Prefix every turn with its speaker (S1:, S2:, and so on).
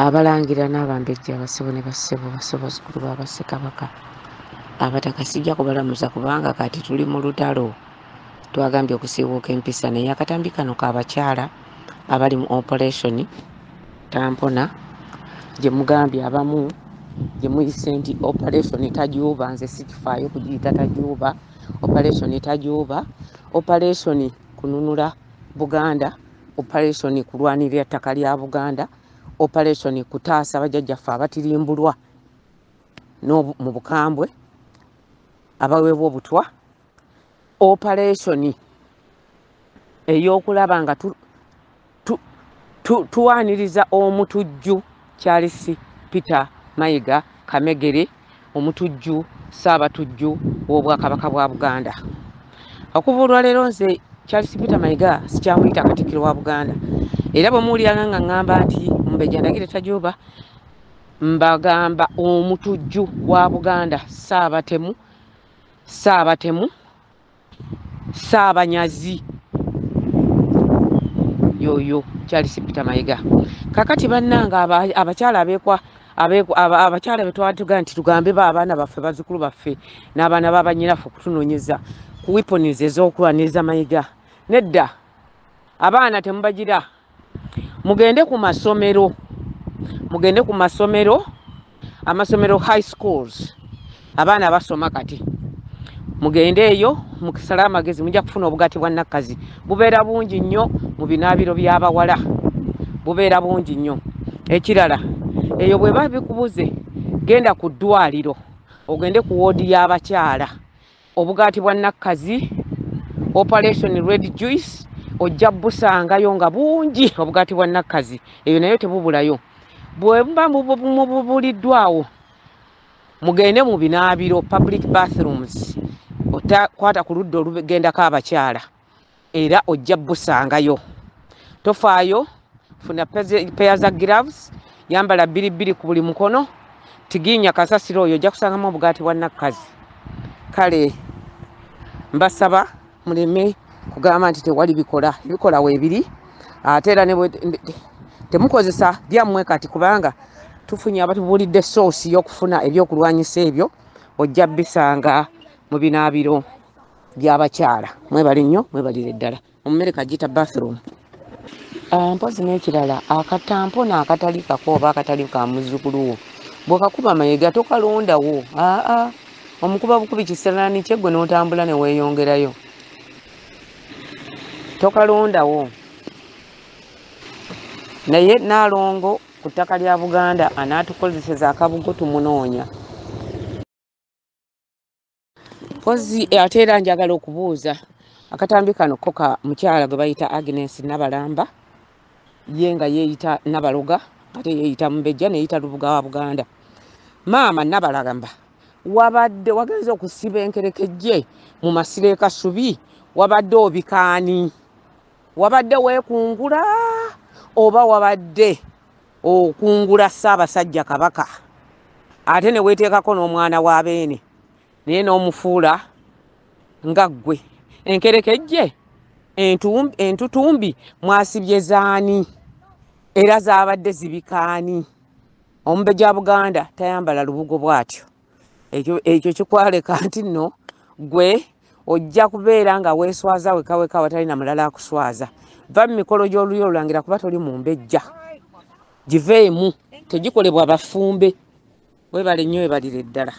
S1: abalangira n'abambejja abasibo ne bassebo basobozukulu b'Abassekabaka abataka sijja kubalamuza kubanga kati tuli mu lutalo twagambye okusiiwuuka empisa naye akatambi kano k'abakyala abali mu operation tampona gye mugambye abamu gye muyise nti operation tajuuba nze sikifaayo kugiyita tajuuba operation tajuuba operation kununula Buganda operation kulwanirira ettaka lya Buganda operation kutaasa bajjajjaffe abatirimbulwa mu bukambwe abaweebwa obutwa operation ey'okulaba nga tuwaniriza omutujju Charles Peter Mayiga Kamegere omutujju Ssaabatujju w'Obwakabaka bwa Buganda. Okuva olwaleero nze Charles Peter Mayiga sikyamuyita Katikkiro wa Buganda era bwe muwulira nga ŋŋamba nti Mumbejja ndagire tajuuba mbagamba omutujju wa Buganda Ssaabatemu Ssaabanyazi yoyo Charles Peter Mayiga. Kakati bannanga abakyala abakyala be twatuga nti tugambe abaana baffe bazzukulu baffe n'abaana b'abanyinafu okutunoonyeza ku weapons ez'okulwaniriza Mayiga. Nedda abaana temubagira mugende ku masomero amasomero high schools abaana basoma kati mugende eyo mukisala amagezi mujja kufuna obugati bwa nakkazi bubeera bungi nnyo mu binaabiro by'abawala bubeera bungi nnyo. Ekirala eyo bwe babikubuze genda ku ddwaliro ogende ku woodi y'abakyala obugati bwa nakkazi operation red juice ojja busangayo nga bungi obugati bwa nakkazi eyo nayo tebubulayo. Bwe muba mubuliddwawo mugende mu binaabiro public bathrooms otakwata ku ludda olugendako abakyala era ojja busangayo. Tofaayo funa peya za gloves yambala 2 ku buli mukono tiginya kasasiro oyo ojja kusangamu obugati bwa nakkazi. Kale mbasaba muleme kugamba nti tewali bikola weebiri ate era temukozesa byammwe kati kubanga tufunye abatubulidde soosi y'okufuna ebyokulwanyisa ebyo ojja bisanga mu binaabiro by'abakyala. Mwebali nnyo mwebalire ddala omummere kagita bathroom. Mpozi n'ekirala akatampona akatali kako oba akatali ka muzzukulu wo bw'okakuba Mayiga tokalondawo omukuba bukubi kisalaani kye gwe n'otambula ne weeyongerayo tokalondawo. Naye Naalongo ku ttaka lya Buganda anaatukozeseza akabugo tumunoonya. Pozi ate era njagala okubuuza akatambi kano ko ka mukyala gwe bayita Agnes Nabalamba ye nga yeeyita Nabaloga ate yeeyita Mumbejja neeyita Lubuga wa Buganda. Maama Nabalamba wabadde wagenze okusiba enkerekejje mu masiro e Kasubi wabadde obikaani wabadde weekungula oba wabadde okungula Ssaabasajja Kabaka ate ne weeteekako n'omwana wa Beene naye n'omufuula nga ggwe enkerekejje entutumbi mwasibye zaani era zaabadde zibikaani. Omumbejja Buganda tayambala lubugo bw'atyo ekyo kikwaleka nti nno gwe ojja kubeera nga weeswaza wekaweka watali na mulala akuswaza. Va mu mikolo gy'olulyo olulangira kuba toli mumbejja giveemu tegikolebwa bafumbe. Webale nnyo webalire ddala.